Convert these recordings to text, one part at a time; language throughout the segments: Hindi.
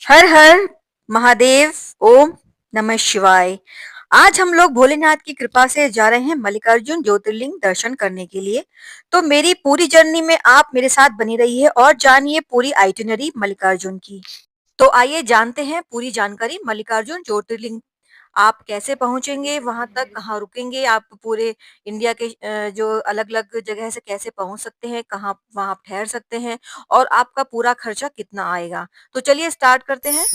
हर हर महादेव। ओम नमः शिवाय। आज हम लोग भोलेनाथ की कृपा से जा रहे हैं मल्लिकार्जुन ज्योतिर्लिंग दर्शन करने के लिए। तो मेरी पूरी जर्नी में आप मेरे साथ बनी रहिए और जानिए पूरी आइटिनरी मल्लिकार्जुन की। तो आइए जानते हैं पूरी जानकारी मल्लिकार्जुन ज्योतिर्लिंग। आप कैसे पहुंचेंगे वहां तक, कहाँ रुकेंगे, आप पूरे इंडिया के जो अलग अलग जगह से कैसे पहुंच सकते हैं, कहाँ वहां आप ठहर सकते हैं और आपका पूरा खर्चा कितना आएगा। तो चलिए स्टार्ट करते हैं।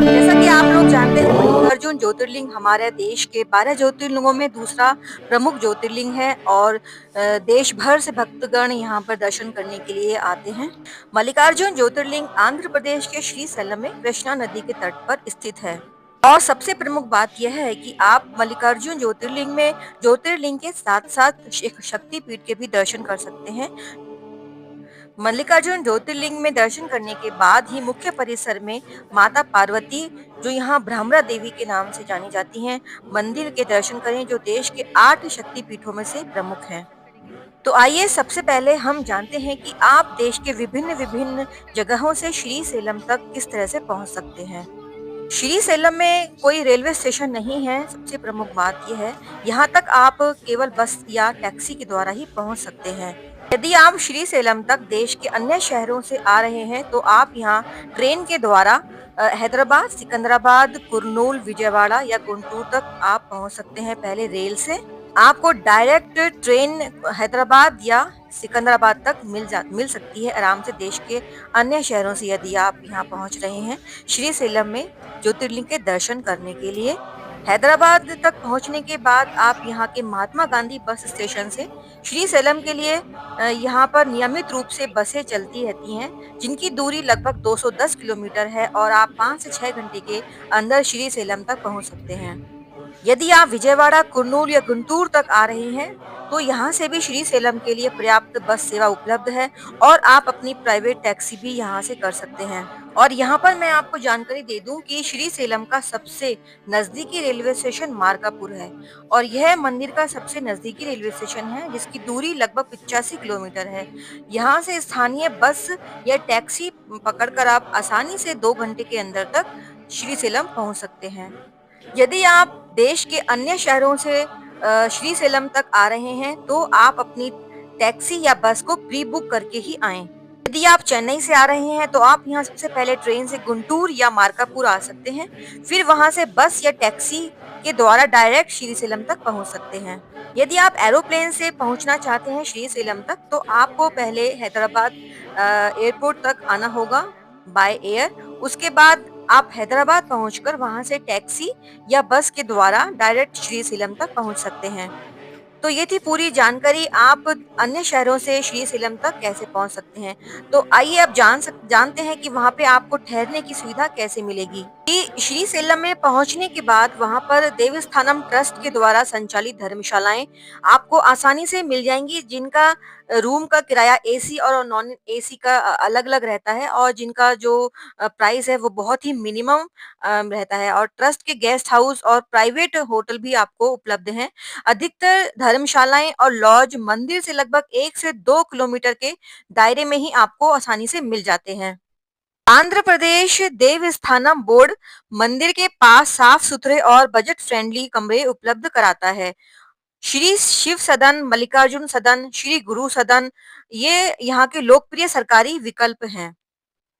जैसा कि आप लोग जानते हैं मल्लिकार्जुन ज्योतिर्लिंग हमारे देश के 12 ज्योतिर्लिंगों में दूसरा प्रमुख ज्योतिर्लिंग है और देश भर से भक्तगण यहाँ पर दर्शन करने के लिए आते हैं। मल्लिकार्जुन ज्योतिर्लिंग आंध्र प्रदेश के श्रीशैलम में कृष्णा नदी के तट पर स्थित है। और सबसे प्रमुख बात यह है कि आप मल्लिकार्जुन ज्योतिर्लिंग में ज्योतिर्लिंग के साथ साथ एक शक्तिपीठ के भी दर्शन कर सकते हैं। मल्लिकार्जुन ज्योतिर्लिंग में दर्शन करने के बाद ही मुख्य परिसर में माता पार्वती, जो यहाँ ब्रह्मरा देवी के नाम से जानी जाती हैं, मंदिर के दर्शन करें, जो देश के 8 शक्तिपीठों में से प्रमुख हैं। तो आइए सबसे पहले हम जानते हैं कि आप देश के विभिन्न विभिन्न जगहों से श्री सेलम तक किस तरह से पहुंच सकते हैं। श्री सेलम में कोई रेलवे स्टेशन नहीं है, सबसे प्रमुख बात यह है। यहाँ तक आप केवल बस या टैक्सी के द्वारा ही पहुँच सकते हैं। यदि आप श्री सेलम तक देश के अन्य शहरों से आ रहे हैं तो आप यहाँ ट्रेन के द्वारा हैदराबाद, सिकंदराबाद, कुर्नूल, विजयवाड़ा या गुंटूर तक आप पहुँच सकते हैं पहले रेल से। आपको डायरेक्ट ट्रेन हैदराबाद या सिकंदराबाद तक मिल सकती है आराम से देश के अन्य शहरों से, यदि आप यहाँ पहुँच रहे हैं श्री सेलम में ज्योतिर्लिंग के दर्शन करने के लिए। हैदराबाद तक पहुंचने के बाद आप यहाँ के महात्मा गांधी बस स्टेशन से श्री सेलम के लिए यहाँ पर नियमित रूप से बसें चलती रहती हैं, जिनकी दूरी लगभग 210 किलोमीटर है और आप 5 से 6 घंटे के अंदर श्री सेलम तक पहुंच सकते हैं। यदि आप विजयवाड़ा, कुर्नूल या गुंटूर तक आ रहे हैं, तो यहाँ से भी श्री सेलम के लिए पर्याप्त बस सेवा उपलब्ध है और आप अपनी प्राइवेट टैक्सी भी यहाँ से कर सकते हैं। और यहाँ पर मैं आपको जानकारी दे दूं कि श्री सेलम का सबसे नजदीकी रेलवे स्टेशन मार्कापुर है और यह मंदिर का सबसे नजदीकी रेलवे स्टेशन है, जिसकी दूरी लगभग 85 किलोमीटर है। यहाँ से स्थानीय बस या टैक्सी पकड़कर आप आसानी से 2 घंटे के अंदर तक श्री सेलम पहुँच सकते हैं। यदि आप देश के अन्य शहरों से श्री सेलम तक आ रहे हैं तो आप अपनी टैक्सी या बस को प्री बुक करके ही आएं। यदि आप चेन्नई से आ रहे हैं तो आप यहाँ सबसे पहले ट्रेन से गुंटूर या मार्कापुर आ सकते हैं, फिर वहां से बस या टैक्सी के द्वारा डायरेक्ट श्री सेलम तक पहुंच सकते हैं। यदि आप एरोप्लेन से पहुंचना चाहते हैं श्री सेलम तक तो आपको पहले हैदराबाद एयरपोर्ट तक आना होगा बाय एयर। उसके बाद आप हैदराबाद पहुंचकर वहां से टैक्सी या बस के द्वारा डायरेक्ट श्री सेलम तक पहुंच सकते हैं। तो ये थी पूरी जानकारी, आप अन्य शहरों से श्री सेलम तक कैसे पहुंच सकते हैं। तो आइए अब जानते हैं कि वहां पे आपको ठहरने की सुविधा कैसे मिलेगी। कि श्री सेलम में पहुंचने के बाद वहां पर देवस्थानम ट्रस्ट के द्वारा संचालित धर्मशालाएं आपको आसानी से मिल जाएंगी, जिनका रूम का किराया एसी और नॉन एसी का अलग अलग रहता है और जिनका जो प्राइस है वो बहुत ही मिनिमम रहता है। और ट्रस्ट के गेस्ट हाउस और प्राइवेट होटल भी आपको उपलब्ध हैं। अधिकतर धर्मशालाएं और लॉज मंदिर से लगभग 1 से 2 किलोमीटर के दायरे में ही आपको आसानी से मिल जाते हैं। आंध्र प्रदेश देवस्थानम बोर्ड मंदिर के पास साफ सुथरे और बजट फ्रेंडली कमरे उपलब्ध कराता है। श्री शिव सदन, मल्लिकार्जुन सदन, श्री गुरु सदन, ये यहाँ के लोकप्रिय सरकारी विकल्प हैं,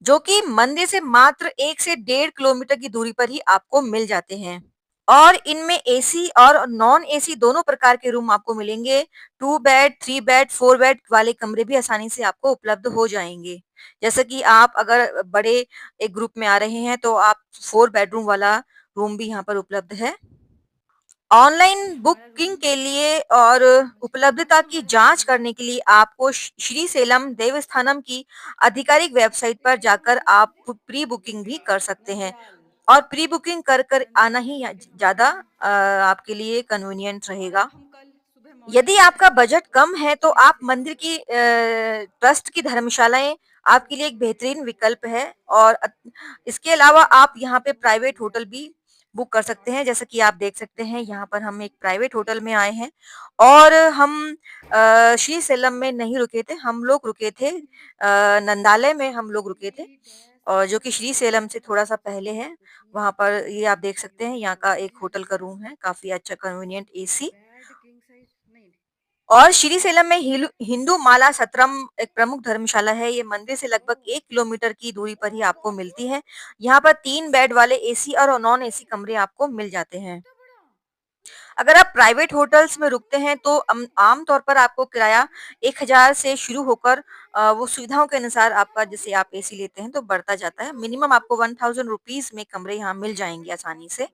जो कि मंदिर से मात्र 1 से 1.5 किलोमीटर की दूरी पर ही आपको मिल जाते हैं। और इनमें एसी और नॉन एसी दोनों प्रकार के रूम आपको मिलेंगे। 2 बेड, 3 बेड, 4 बेड वाले कमरे भी आसानी से आपको उपलब्ध हो जाएंगे। जैसे कि आप अगर बड़े एक ग्रुप में आ रहे हैं तो आप 4 बेडरूम वाला रूम भी यहाँ पर उपलब्ध है। ऑनलाइन बुकिंग के लिए और उपलब्धता की जांच करने के लिए आपको श्री सेलम देवस्थानम की आधिकारिक वेबसाइट पर जाकर आप प्री बुकिंग भी कर सकते हैं और प्री बुकिंग कर कर आना ही ज्यादा आपके लिए कन्वीनियंट रहेगा। यदि आपका बजट कम है तो आप मंदिर की ट्रस्ट की धर्मशालाएं आपके लिए एक बेहतरीन विकल्प है और इसके अलावा आप यहाँ पे प्राइवेट होटल भी बुक कर सकते हैं। जैसा कि आप देख सकते हैं यहाँ पर हम एक प्राइवेट होटल में आए हैं और हम श्रीशैलम में नहीं रुके थे, हम लोग रुके थे नंदालय में हम लोग रुके थे और जो कि श्रीशैलम से थोड़ा-सा पहले है। वहाँ पर ये आप देख सकते हैं यहाँ का एक होटल का रूम है, काफ़ी अच्छा कन्वीनिएंट एसी और श्रीशैलम में हिंदू माला सत्रम एक प्रमुख धर्मशाला है। ये मंदिर से लगभग 1 किलोमीटर की दूरी पर ही आपको मिलती है। यहाँ पर 3 बेड वाले एसी और नॉन एसी कमरे आपको मिल जाते हैं। अगर आप प्राइवेट होटल्स में रुकते हैं तो आम तौर पर आपको किराया 1000 से शुरू होकर वो सुविधाओं के अनुसार आपका जैसे आप एसी लेते हैं तो बढ़ता जाता है। मिनिमम आपको 1000 रुपीज़ में कमरे यहाँ मिल जाएँगे आसानी से।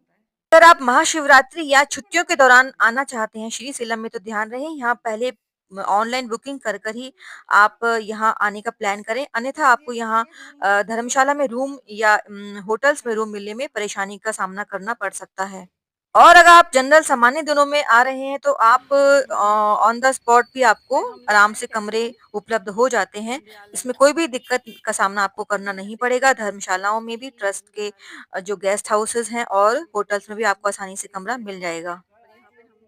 अगर आप महाशिवरात्रि या छुट्टियों के दौरान आना चाहते हैं श्रीशैलम में तो ध्यान रहे यहाँ पहले ऑनलाइन बुकिंग कर ही आप यहाँ आने का प्लान करें अन्यथा आपको यहाँ धर्मशाला में रूम या होटल्स में रूम मिलने में परेशानी का सामना करना पड़ सकता है। और अगर आप जनरल सामान्य दिनों में आ रहे हैं तो आप ऑन द स्पॉट भी आपको आराम से कमरे उपलब्ध हो जाते हैं। इसमें कोई भी दिक्कत का सामना आपको करना नहीं पड़ेगा। धर्मशालाओं में भी ट्रस्ट के जो गेस्ट हाउसेज़ हैं और होटल्स में भी आपको आसानी से कमरा मिल जाएगा।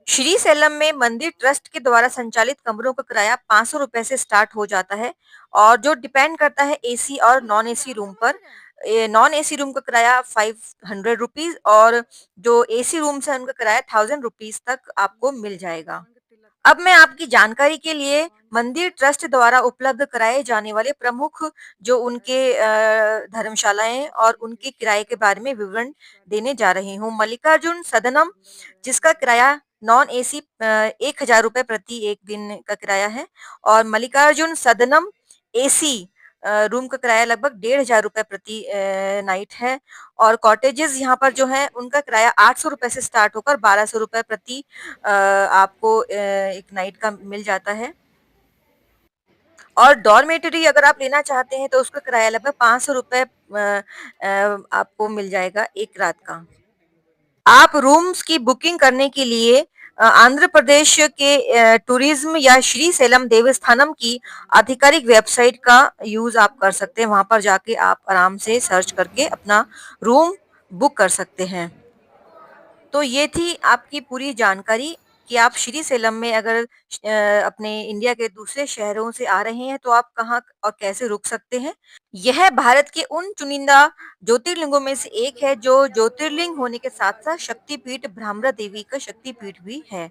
श्रीशैलम में मंदिर ट्रस्ट के द्वारा संचालित कमरों का किराया ₹500 से स्टार्ट हो जाता है और जो डिपेंड करता है एसी और नॉन एसी रूम पर। नॉन एसी रूम का किराया ₹500 और जो एसी रूम्स हैं उनका किराया ₹1000 तक आपको मिल जाएगा। अब मैं आपकी जानकारी के लिए मंदिर ट्रस्ट द्वारा उपलब्ध कराए जाने वाले प्रमुख जो उनके धर्मशालाएँ और उनके किराए के बारे में विवरण देने जा रही हूँ। मल्लिकार्जुन सदनम जिसका किराया नॉन एसी ₹1000 प्रति 1 दिन का किराया है और मल्लिकार्जुन सदनम एसी रूम का किराया लगभग ₹1500 प्रति नाइट है और कॉटेजेस यहाँ पर जो हैं उनका किराया ₹800 से स्टार्ट होकर ₹1200 प्रति आपको एक नाइट का मिल जाता है और डॉर्मेटरी अगर आप लेना चाहते हैं तो उसका किराया लगभग ₹500 आपको मिल जाएगा 1 रात का। आप रूम्स की बुकिंग करने के लिए आंध्र प्रदेश के टूरिज्म या श्रीशैलम देवस्थानम की आधिकारिक वेबसाइट का यूज़ आप कर सकते हैं। वहाँ पर जाके आप आराम से सर्च करके अपना रूम बुक कर सकते हैं। तो ये थी आपकी पूरी जानकारी कि आप श्रीशैलम में अगर अपने इंडिया के दूसरे शहरों से आ रहे हैं तो आप कहाँ और कैसे रुक सकते हैं। यह भारत के उन चुनिंदा ज्योतिर्लिंगों में से एक है जो ज्योतिर्लिंग होने के साथ-साथ शक्तिपीठ ब्रह्मरा देवी का शक्तिपीठ भी है।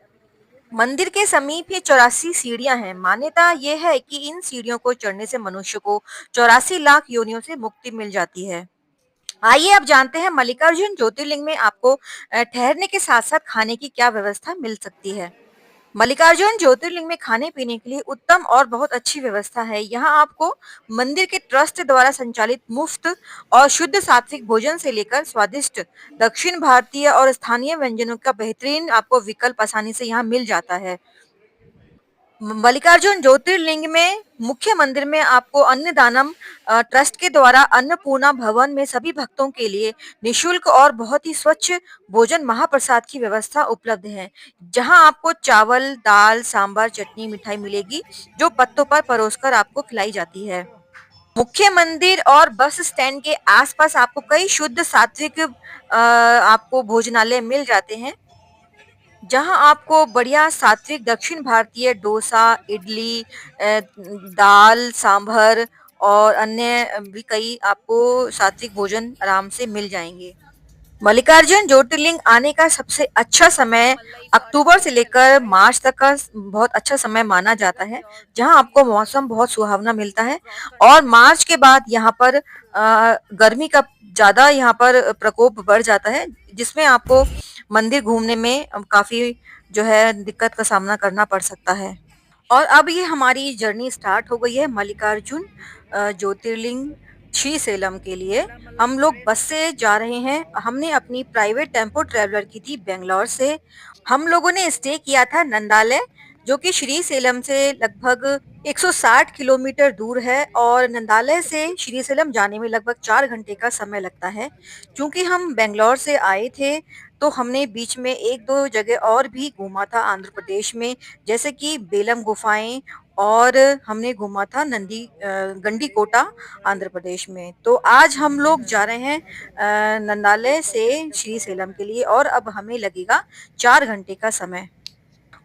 मंदिर के समीप ये 84 सीढ़ियां हैं। मान्यता ये है कि इन सीढ़ियों को चढ़ने से मनुष्य को 84 लाख योनियों से मुक्ति मिल जाती है। आइए अब जानते हैं मल्लिकार्जुन ज्योतिर्लिंग में आपको ठहरने के साथ-साथ खाने की क्या व्यवस्था मिल सकती है। मल्लिकार्जुन ज्योतिर्लिंग में खाने-पीने के लिए उत्तम और बहुत अच्छी व्यवस्था है। यहाँ आपको मंदिर के ट्रस्ट द्वारा संचालित मुफ्त और शुद्ध सात्विक भोजन से लेकर स्वादिष्ट दक्षिण भारतीय और स्थानीय व्यंजनों का बेहतरीन आपको विकल्प आसानी से यहाँ मिल जाता है। मल्लिकार्जुन ज्योतिर्लिंग में मुख्य मंदिर में आपको अन्नदानम ट्रस्ट के द्वारा अन्नपूर्णा भवन में सभी भक्तों के लिए निशुल्क और बहुत ही स्वच्छ भोजन महाप्रसाद की व्यवस्था उपलब्ध है जहां आपको चावल दाल सांबर चटनी मिठाई मिलेगी जो पत्तों पर परोसकर आपको खिलाई जाती है। मुख्य मंदिर और बस स्टैंड के आसपास आपको कई शुद्ध सात्विक आपको भोजनालय मिल जाते हैं जहाँ आपको बढ़िया सात्विक दक्षिण भारतीय डोसा, इडली दाल, सांभर और अन्य भी कई आपको सात्विक भोजन आराम से मिल जाएँगे। मल्लिकार्जुन ज्योतिर्लिंग आने का सबसे अच्छा समय अक्टूबर से लेकर मार्च तक का बहुत अच्छा समय माना जाता है, जहाँ आपको मौसम बहुत सुहावना मिलता है और मार्च के बाद यहाँ पर गर्मी का ज़्यादा यहाँ पर प्रकोप बढ़ जाता है, जिसमें आपको मंदिर घूमने में काफ़ी जो है दिक्कत का सामना करना पड़ सकता है। और अब ये हमारी जर्नी स्टार्ट हो गई है मल्लिकार्जुन ज्योतिर्लिंग श्रीशैलम के लिए। हम लोग बस से जा रहे हैं। हमने अपनी प्राइवेट टेम्पो ट्रैवलर की थी बैंगलोर से। हम लोगों ने स्टे किया था नंदालय जो कि श्रीशैलम से लगभग 160 किलोमीटर दूर है और नंदालय से श्रीशैलम जाने में लगभग 4 घंटे का समय लगता है। चूँकि हम बैंगलोर से आए थे तो हमने बीच में 1-2 जगह और भी घूमा था आंध्र प्रदेश में जैसे कि बेलम गुफाएँ और हमने घूमा था गंडीकोटा आंध्र प्रदेश में। तो आज हम लोग जा रहे हैं नंदालय से श्रीशैलम के लिए और अब हमें लगेगा 4 घंटे का समय।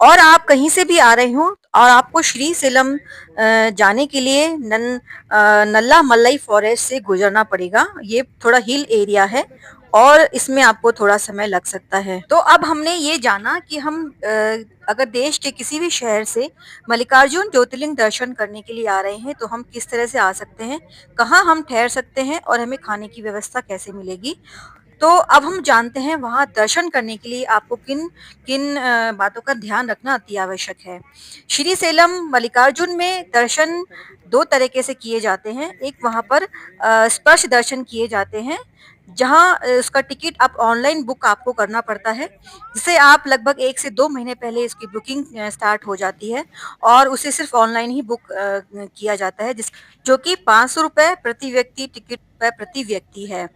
और आप कहीं से भी आ रहे हो और आपको श्रीशैलम जाने के लिए नल्ला मल्लाई फॉरेस्ट से गुजरना पड़ेगा। ये थोड़ा हिल एरिया है और इसमें आपको थोड़ा समय लग सकता है। तो अब हमने ये जाना कि हम अगर देश के किसी भी शहर से मल्लिकार्जुन ज्योतिर्लिंग दर्शन करने के लिए आ रहे हैं तो हम किस तरह से आ सकते हैं, कहाँ हम ठहर सकते हैं और हमें खाने की व्यवस्था कैसे मिलेगी। तो अब हम जानते हैं वहाँ दर्शन करने के लिए आपको किन किन बातों का ध्यान रखना अति आवश्यक है। श्री सेलम मल्लिकार्जुन में दर्शन 2 तरीके से किए जाते हैं। एक वहाँ पर स्पर्श दर्शन किए जाते हैं, जहाँ उसका टिकट आप ऑनलाइन बुक आपको करना पड़ता है, जिसे आप लगभग 1 से 2 महीने पहले इसकी बुकिंग स्टार्ट हो जाती है और उसे सिर्फ़ ऑनलाइन ही बुक किया जाता है, जो कि ₹500 प्रति व्यक्ति टिकट प्रति व्यक्ति है।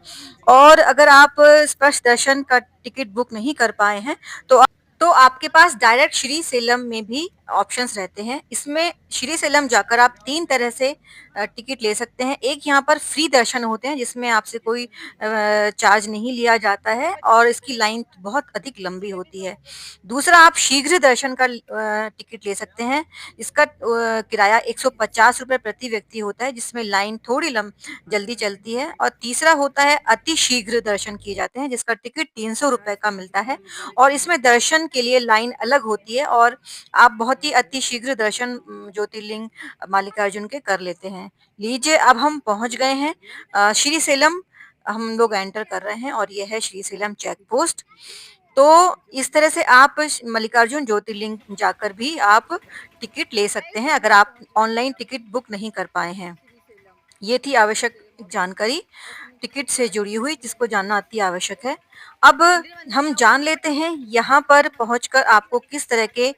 और अगर आप स्पर्श दर्शन का टिकट बुक नहीं कर पाए हैं तो आपके पास डायरेक्ट श्री सेलम में भी ऑप्शंस रहते हैं। इसमें श्री सेलम जाकर आप 3 तरह से टिकट ले सकते हैं। एक यहाँ पर फ्री दर्शन होते हैं जिसमें आपसे कोई चार्ज नहीं लिया जाता है और इसकी लाइन बहुत अधिक लंबी होती है। दूसरा आप शीघ्र दर्शन का टिकट ले सकते हैं। इसका किराया ₹150 प्रति व्यक्ति होता है, जिसमें लाइन थोड़ी जल्दी चलती है। और तीसरा होता है अति शीघ्र दर्शन किए जाते हैं, जिसका टिकट ₹300 का मिलता है और इसमें दर्शन के लिए लाइन अलग होती है और आप बहुत ही अति शीघ्र दर्शन ज्योतिर्लिंग मल्लिकार्जुन के कर लेते हैं। लीजिए अब हम पहुँच गए हैं श्रीशैलम। हम लोग एंटर कर रहे हैं और ये है श्रीशैलम चेक पोस्ट। तो इस तरह से आप मल्लिकार्जुन ज्योतिर्लिंग जाकर भी आप टिकट ले सकते हैं अगर आप ऑनलाइन टिकट बुक नहीं कर पाए हैं। ये थी आवश्यक जानकारी टिकट से जुड़ी हुई, जिसको जानना अति आवश्यक है। अब हम जान लेते हैं यहाँ पर पहुँचकर आपको किस तरह के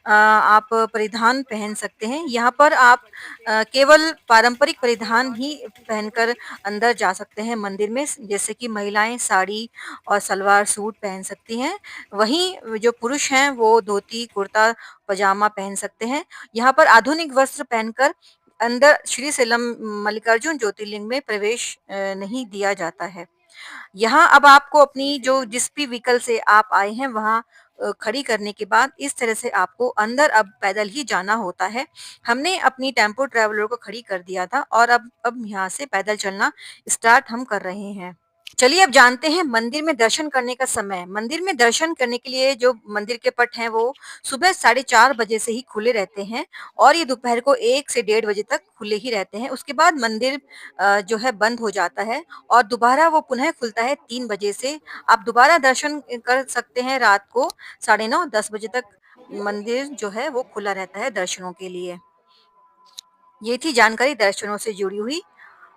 आप परिधान पहन सकते हैं। यहाँ पर आप केवल पारंपरिक परिधान ही पहनकर अंदर जा सकते हैं मंदिर में, जैसे कि महिलाएं साड़ी और सलवार सूट पहन सकती हैं। वहीं जो पुरुष हैं वो धोती कुर्ता पजामा पहन सकते हैं। यहाँ पर आधुनिक वस्त्र पहनकर अंदर श्रीशैलम मल्लिकार्जुन ज्योतिर्लिंग में प्रवेश नहीं दिया जाता है। यहाँ अब आपको अपनी जो जिस भी व्हीकल से आप आए हैं वहाँ खड़ी करने के बाद इस तरह से आपको अंदर अब पैदल ही जाना होता है। हमने अपनी टेम्पो ट्रैवलर को खड़ी कर दिया था और अब यहाँ से पैदल चलना स्टार्ट हम कर रहे हैं। चलिए अब जानते हैं मंदिर में दर्शन करने का समय। मंदिर में दर्शन करने के लिए जो मंदिर के पट हैं वो सुबह 4:30 बजे से ही खुले रहते हैं और ये दोपहर को 1 से 1:30 बजे तक खुले ही रहते हैं। उसके बाद मंदिर जो है बंद हो जाता है और दोबारा वो पुनः खुलता है 3 बजे से। आप दोबारा दर्शन कर सकते हैं रात को 9:30 10 बजे तक मंदिर जो है वो खुला रहता है दर्शनों के लिए। ये थी जानकारी दर्शनों से जुड़ी हुई।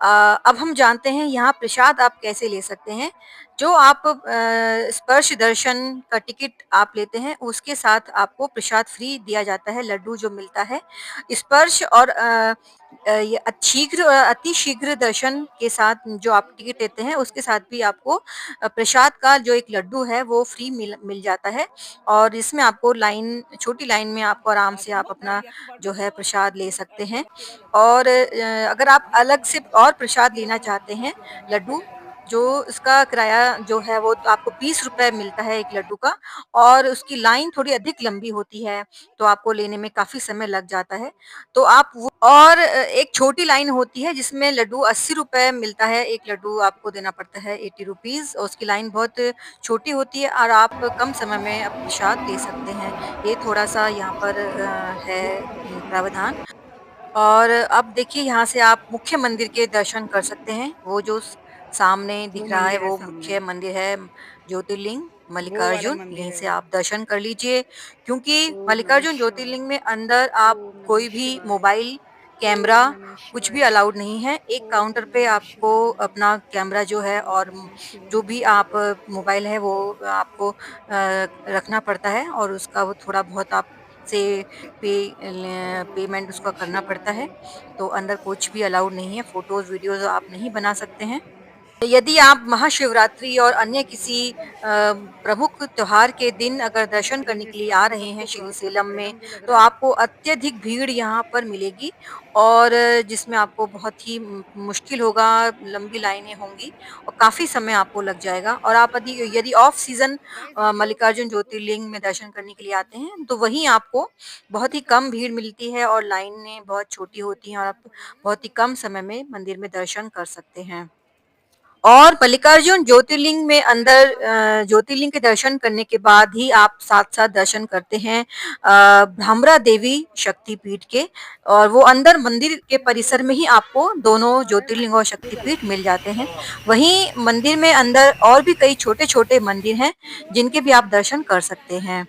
अ, अब हम जानते हैं यहाँ प्रसाद आप कैसे ले सकते हैं। जो आप स्पर्श दर्शन का टिकट आप लेते हैं, उसके साथ आपको प्रसाद फ्री दिया जाता है, लड्डू जो मिलता है। स्पर्श और ये अति शीघ्र दर्शन के साथ जो आप टिकट लेते हैं, उसके साथ भी आपको प्रसाद का जो एक लड्डू है, वो फ्री मिल जाता है और इसमें आपको छोटी लाइन में आपको आराम से आप अपना जो है प्रसाद ले सकते हैं। और अगर आप अलग से और प्रसाद लेना चाहते हैं, लड्डू, जो इसका किराया जो है वो तो आपको ₹20 मिलता है 1 लड्डू का और उसकी लाइन थोड़ी अधिक लंबी होती है, तो आपको लेने में काफ़ी समय लग जाता है। तो आप वो और एक छोटी लाइन होती है जिसमें लड्डू ₹80 मिलता है, 1 लड्डू आपको देना पड़ता है ₹80 और उसकी लाइन बहुत छोटी होती है और आप कम समय में प्रसाद ले सकते हैं। ये थोड़ा-सा यहाँ पर है प्रावधान। और अब देखिए यहाँ से आप मुख्य मंदिर के दर्शन कर सकते हैं। वो जो सामने वो दिख रहा है मंदिर है वो सामने, मुख्य मंदिर है ज्योतिर्लिंग वो वाला मल्लिकार्जुन, मंदिर यहीं है से वो। आप दर्शन कर लीजिए। क्योंकि ओम नमः मल्लिकार्जुन शिवाय, ज्योतिर्लिंग में अंदर आप ओम नमः कोई भी शिवाय, मोबाइल, कैमरा ओम नमः कुछ भी शिवाय, अलाउड नहीं है। एक ओम काउंटर पे नमः आपको शिवाय, अपना कैमरा जो है ओम और नमः जो शिवाय। भी आप मोबाइल है वो आपको रखना पड़ता है और उसका वो थोड़ा बहुत आपसे पेमेंट उसका नमः करना पड़ता शिवाय, है। तो अंदर कुछ भी अलाउड नहीं है, फ़ोटोज़, वीडियोज़ आप नहीं बना सकते हैं। यदि आप महाशिवरात्रि और अन्य किसी प्रमुख त्योहार के दिन अगर दर्शन करने के लिए आ रहे हैं श्रीशैलम में, तो आपको अत्यधिक भीड़ यहाँ पर मिलेगी और जिसमें आपको बहुत ही मुश्किल होगा, लंबी लाइनें होंगी और काफ़ी समय आपको लग जाएगा और आप यदि यदि ऑफ सीज़न मल्लिकार्जुन ज्योतिर्लिंग में दर्शन करने के लिए आते हैं, तो वहीं आपको बहुत ही कम भीड़ मिलती है और लाइनें बहुत छोटी होती हैं और आप बहुत ही कम समय में मंदिर में दर्शन कर सकते हैं। और मल्लिकार्जुन ज्योतिर्लिंग में अंदर ज्योतिर्लिंग के दर्शन करने के बाद ही आप साथ-साथ दर्शन करते हैं भ्रमरा देवी शक्तिपीठ के और वो अंदर मंदिर के परिसर में ही आपको दोनों ज्योतिर्लिंग और शक्तिपीठ मिल जाते हैं। वहीं मंदिर में अंदर और भी कई छोटे-छोटे मंदिर हैं, जिनके भी आप दर्शन कर सकते हैं।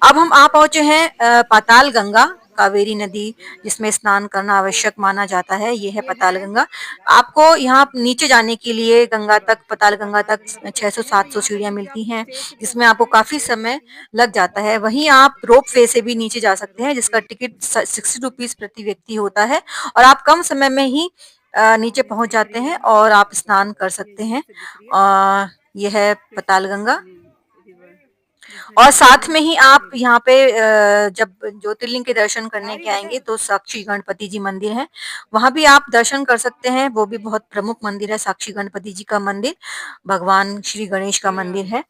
अब हम आ पहुँचे हैं पाताल गंगा, कावेरी नदी जिसमें स्नान करना आवश्यक माना जाता है, ये है पाताल गंगा। आपको यहाँ नीचे जाने के लिए गंगा तक पाताल गंगा तक 600-700 सीढ़ियाँ मिलती हैं, जिसमें आपको काफ़ी समय लग जाता है। वहीं आप रोपवे से भी नीचे जा सकते हैं, जिसका टिकट ₹60 प्रति व्यक्ति होता है और आप कम समय में ही नीचे पहुँच जाते हैं और आप स्नान कर सकते हैं। ये है पाताल गंगा। और साथ में ही आप यहाँ पे जब ज्योतिर्लिंग के दर्शन करने के आएँगे तो साक्षी गणपति जी मंदिर है, वहाँ भी आप दर्शन कर सकते हैं, वो भी बहुत प्रमुख मंदिर है साक्षी गणपति जी का मंदिर, भगवान श्री गणेश का मंदिर है।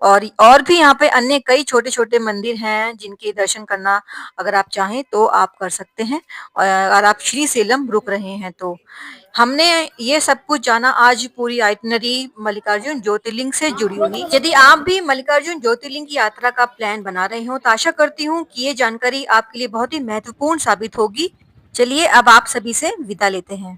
और भी यहाँ पे अन्य कई छोटे-छोटे मंदिर हैं, जिनके दर्शन करना अगर आप चाहें तो आप कर सकते हैं अगर आप श्रीशैलम रुक रहे हैं तो। हमने ये सब कुछ जाना आज पूरी आइटिनरी मल्लिकार्जुन ज्योतिर्लिंग से जुड़ी हुई। यदि आप भी मल्लिकार्जुन ज्योतिर्लिंग की यात्रा का प्लान बना रहे हो, तो आशा करती हूँ कि ये जानकारी आपके लिए बहुत ही महत्वपूर्ण साबित होगी। चलिए अब आप सभी से विदा लेते हैं।